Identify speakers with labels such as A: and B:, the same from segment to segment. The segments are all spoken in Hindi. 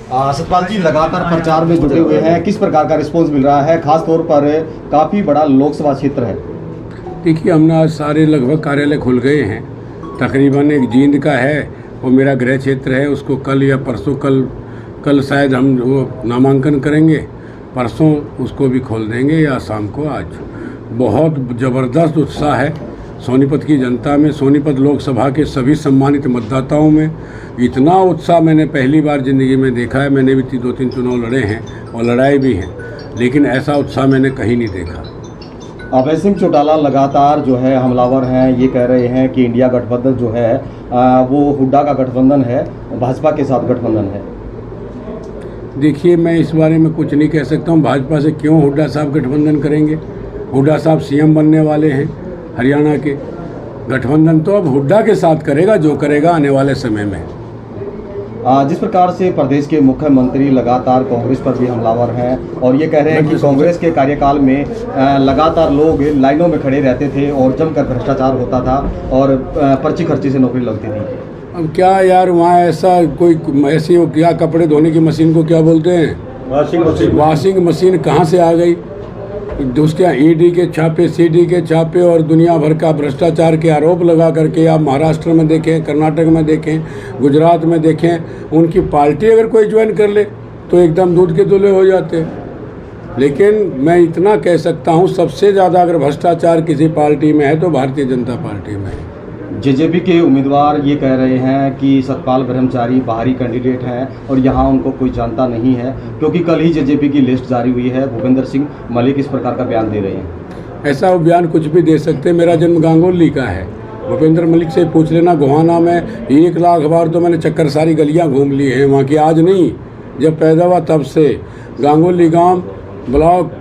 A: सतपाल जी लगातार प्रचार में जुटे हुए हैं, किस प्रकार का रिस्पांस मिल रहा है? खास तौर पर काफ़ी बड़ा लोकसभा क्षेत्र है।
B: देखिए, हमने आज सारे लगभग कार्यालय खुल गए हैं। तकरीबन एक जींद का है, वो मेरा गृह क्षेत्र है, उसको कल या परसों कल शायद हम वो नामांकन करेंगे, परसों उसको भी खोल देंगे या शाम को। आज बहुत ज़बरदस्त उत्साह है सोनीपत की जनता में, सोनीपत लोकसभा के सभी सम्मानित मतदाताओं में। इतना उत्साह मैंने पहली बार ज़िंदगी में देखा है। मैंने भी 2-3 चुनाव लड़े हैं और लड़ाए भी हैं, लेकिन ऐसा उत्साह मैंने कहीं नहीं देखा।
A: अभय सिंह चौटाला लगातार जो है हमलावर हैं, ये कह रहे हैं कि इंडिया गठबंधन जो है वो हुड्डा का गठबंधन है, भाजपा के साथ गठबंधन है।
B: देखिए, मैं इस बारे में कुछ नहीं कह सकता हूँ। भाजपा से क्यों हुड्डा साहब गठबंधन करेंगे? हुड्डा साहब सीएम बनने वाले हैं हरियाणा के। गठबंधन तो अब हुड्डा के साथ करेगा, जो करेगा आने वाले समय में।
A: जिस प्रकार से प्रदेश के मुख्यमंत्री लगातार कांग्रेस पर भी हमलावर हैं और ये कह रहे हैं कि कांग्रेस के कार्यकाल में लगातार लोग लाइनों में खड़े रहते थे और जमकर भ्रष्टाचार होता था और पर्ची खर्ची से नौकरी लगती थी। अब
B: क्या यार, वहाँ ऐसा कोई ऐसी क्या कपड़े धोने की मशीन को क्या बोलते हैं? वॉशिंग मशीन कहाँ से आ गई? उसके ईडी के छापे, सीडी के छापे और दुनिया भर का भ्रष्टाचार के आरोप लगा करके आप महाराष्ट्र में देखें, कर्नाटक में देखें, गुजरात में देखें, उनकी पार्टी अगर कोई ज्वाइन कर ले तो एकदम दूध के दूल्हे हो जाते हैं। लेकिन मैं इतना कह सकता हूँ, सबसे ज़्यादा अगर भ्रष्टाचार किसी पार्टी में है तो भारतीय जनता पार्टी में है।
A: जेजेपी के उम्मीदवार ये कह रहे हैं कि सतपाल ब्रह्मचारी बाहरी कैंडिडेट हैं और यहाँ उनको कोई जानता नहीं है, क्योंकि कल ही जेजेपी की लिस्ट जारी हुई है। भूपेंद्र सिंह मलिक इस प्रकार का बयान दे रहे हैं।
B: ऐसा वो बयान कुछ भी दे सकते। मेरा जन्म गांगुली का है। भूपेंद्र मलिक से पूछ लेना। गोहाना में 1 लाख बार तो मैंने चक्कर सारी गलियाँ घूम ली हैं वहाँ की। आज नहीं, जब पैदा हुआ तब से। गांगुली गाँव, ब्लॉक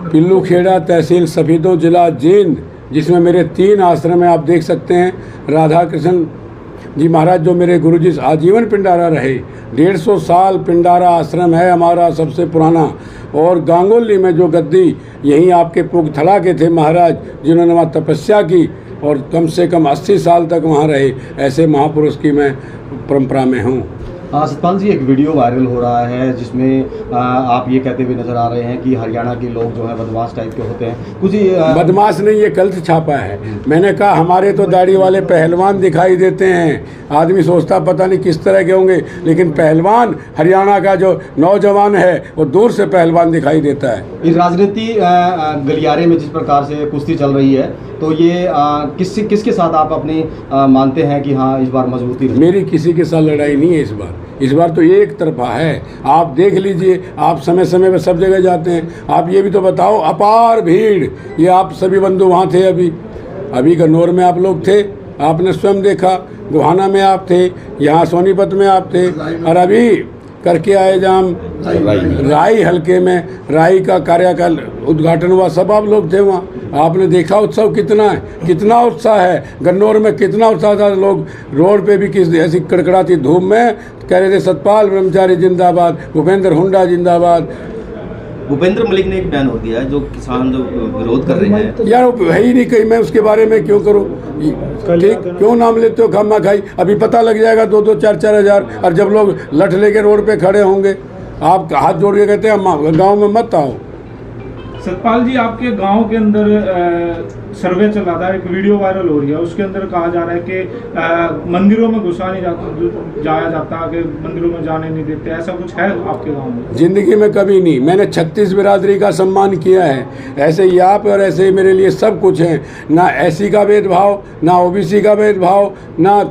B: पिल्लू खेड़ा, तहसील सफीदों, जिला जींद, जिसमें मेरे 3 आश्रम हैं। आप देख सकते हैं, राधा कृष्ण जी महाराज जो मेरे गुरुजी आजीवन पिंडारा रहे, 150 साल पिंडारा आश्रम है हमारा सबसे पुराना। और गांगुली में जो गद्दी, यहीं आपके पुगथला के थे महाराज, जिन्होंने वहाँ तपस्या की और कम से कम 80 साल तक वहाँ रहे। ऐसे महापुरुष की मैं परंपरा में हूँ।
A: सतपाल जी, एक वीडियो वायरल हो रहा है जिसमें आप ये कहते हुए नजर आ रहे हैं कि हरियाणा के लोग जो है बदमाश टाइप के होते हैं। कुछ
B: बदमाश नहीं, ये गलत छापा है। मैंने कहा हमारे तो दाढ़ी वाले पहलवान दिखाई देते हैं। आदमी सोचता पता नहीं किस तरह के होंगे, लेकिन पहलवान हरियाणा का जो नौजवान है वो दूर से पहलवान दिखाई देता है।
A: इस राजनीति गलियारे में जिस प्रकार से कुश्ती चल रही है, तो ये किसके साथ आप अपनी मानते हैं कि हाँ इस बार मजबूती?
B: मेरी किसी के साथ लड़ाई नहीं है इस बार तो ये एक तरफा है। आप देख लीजिए, आप समय समय पर सब जगह जाते हैं। आप ये भी तो बताओ, अपार भीड़, ये आप सभी बंधु वहाँ थे। अभी गन्नौर में आप लोग थे, आपने स्वयं देखा। गोहाना में आप थे, यहाँ सोनीपत में आप थे, और अभी करके आए जाम राई हल्के में राई का कार्यकाल उद्घाटन हुआ, सब आप लोग थे वहाँ। आपने देखा उत्सव कितना है, कितना उत्साह है। गन्नौर में कितना उत्साह था। लोग रोड पे भी किस ऐसी कड़कड़ाती धूप में कह रहे थे सतपाल ब्रह्मचारी जिंदाबाद, भूपेंद्र हुड्डा जिंदाबाद।
A: भूपेंद्र मलिक ने एक बयान हो दिया है, जो किसान जो विरोध कर रहे हैं।
B: यार वो है ही नहीं कहीं, मैं उसके बारे में क्यों करूँ? ठीक, क्यों नाम लेते हो खामा खाई? अभी पता लग जाएगा 2-2, 4-4 हज़ार। और जब लोग लठ लेके रोड पे खड़े होंगे, आप हाथ जोड़ के कहते हैं गाँव में मत आओ।
C: सतपाल जी, आपके गांव के अंदर सर्वे चल रहा था, एक वीडियो वायरल हो रही है, उसके अंदर कहा जा रहा है कि मंदिरों में घुसा नहीं जाया जाता, कि मंदिरों में जाने नहीं देते। ऐसा कुछ है आपके गांव में?
B: जिंदगी में कभी नहीं। मैंने 36 बिरादरी का सम्मान किया है। ऐसे ही आप और ऐसे ही मेरे लिए सब कुछ है। ना एससी का भेदभाव, ना ओबीसी का भेदभाव, ना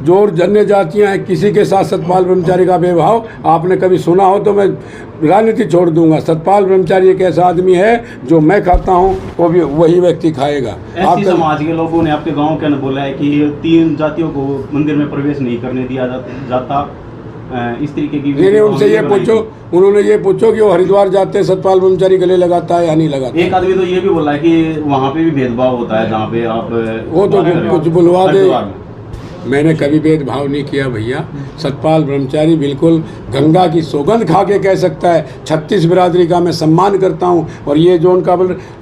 B: जो अन्य जातियाँ हैं किसी के साथ सतपाल ब्रह्मचारी का भेदभाव आपने कभी सुना हो तो मैं राजनीति छोड़ दूंगा। सतपाल ब्रह्मचारी एक ऐसा आदमी है जो मैं खाता हूँ वो भी वही व्यक्ति खाएगा।
D: एससी समाज के लोगों ने आपके गांव के अंदर बोला है कि 3 जातियों को मंदिर में प्रवेश नहीं करने दिया जाता, इस तरीके की।
B: नहीं, उनसे ये पूछो, उन्होंने ये पूछो कि वो हरिद्वार जाते हैं, सतपाल ब्रह्मचारी गले लगाता है या नहीं लगाता।
D: एक आदमी तो ये भी बोला है कि वहाँ पे भी भेदभाव होता है जहाँ पे आप
B: वो तो कुछ बुलवा दे। मैंने कभी भेदभाव नहीं किया भैया। सतपाल ब्रह्मचारी बिल्कुल गंगा की सौगंध खा के कह सकता है 36 बिरादरी का मैं सम्मान करता हूँ। और ये जो उनका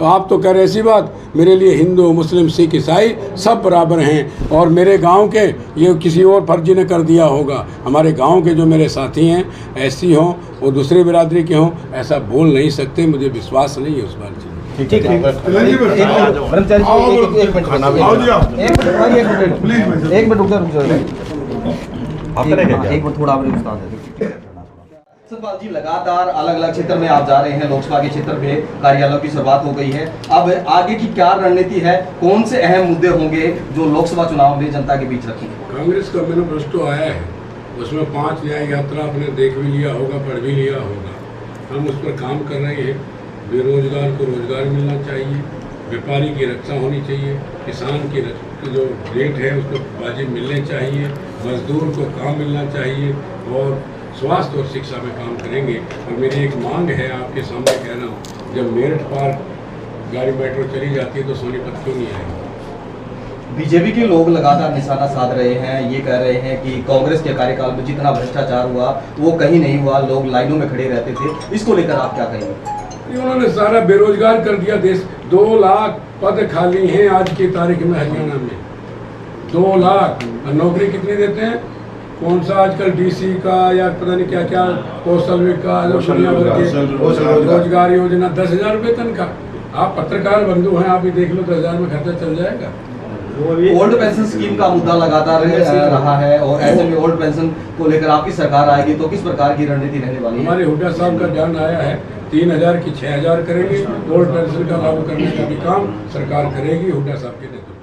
B: आप तो कह रहे ऐसी बात, मेरे लिए हिंदू मुस्लिम सिख ईसाई सब बराबर हैं। और मेरे गांव के ये किसी और फर्जी ने कर दिया होगा, हमारे गांव के जो मेरे साथी हैं ऐसी हों और दूसरी बिरादरी के हों, ऐसा बोल नहीं सकते। मुझे विश्वास नहीं है उस बात से।
A: ठीक है ब्रह्मचारी जी, एक मिनट रुक जाओ। एक मिनट थोड़ा सतपाल जी, लगातार अलग अलग क्षेत्र में आप जा रहे हैं, लोकसभा के क्षेत्र में कार्यालयों की शुरुआत हो गई है। अब आगे की क्या रणनीति है, कौन से अहम मुद्दे होंगे जो लोकसभा चुनाव में जनता के बीच रखेंगे?
B: कांग्रेस का मैनिफेस्टो आया है, उसमें 5 न्याय यात्रा आपने देख भी लिया होगा, पढ़ भी लिया होगा। हम उस पर काम कर रहे हैं। बेरोजगार को रोजगार मिलना चाहिए, व्यापारी की रक्षा होनी चाहिए, किसान की जो रेट है उसको वाजिब मिलने चाहिए, मजदूर को काम मिलना चाहिए और स्वास्थ्य और शिक्षा में काम करेंगे। और मेरी एक मांग है आपके सामने कह रहा हूँ, जब मेरठ पार गाड़ी मेट्रो चली जाती है तो सोनीपत क्यों नहीं आएगी?
A: बीजेपी के लोग लगातार निशाना साध रहे हैं, ये कह रहे हैं कि कांग्रेस के कार्यकाल में जितना भ्रष्टाचार हुआ वो कहीं नहीं हुआ, लोग लाइनों में खड़े रहते थे। इसको लेकर आप क्या कहेंगे?
B: उन्होंने सारा बेरोजगार कर दिया देश। 2 लाख पद खाली हैं आज की तारीख में हरियाणा में, 2 लाख। नौकरी कितनी देते हैं? कौन सा आजकल डीसी का या पता नहीं क्या क्या कौशल विकास रोजगार योजना 10,000 वेतन का। आप पत्रकार बंधु हैं, आप ही देख लो 10,000 में खर्चा चल जाएगा।
A: ओल्ड पेंशन स्कीम का मुद्दा लगातार रहा है और ऐसे में ओल्ड पेंशन को लेकर आपकी सरकार आएगी तो किस प्रकार की रणनीति रहने वाली है?
B: हमारे हुड्डा साहब का ध्यान आया है, 3,000 की 6,000 करेंगे। ओल्ड पेंशन का लागू करने का भी काम सरकार करेगी हुड्डा साहब के नेतृत्व।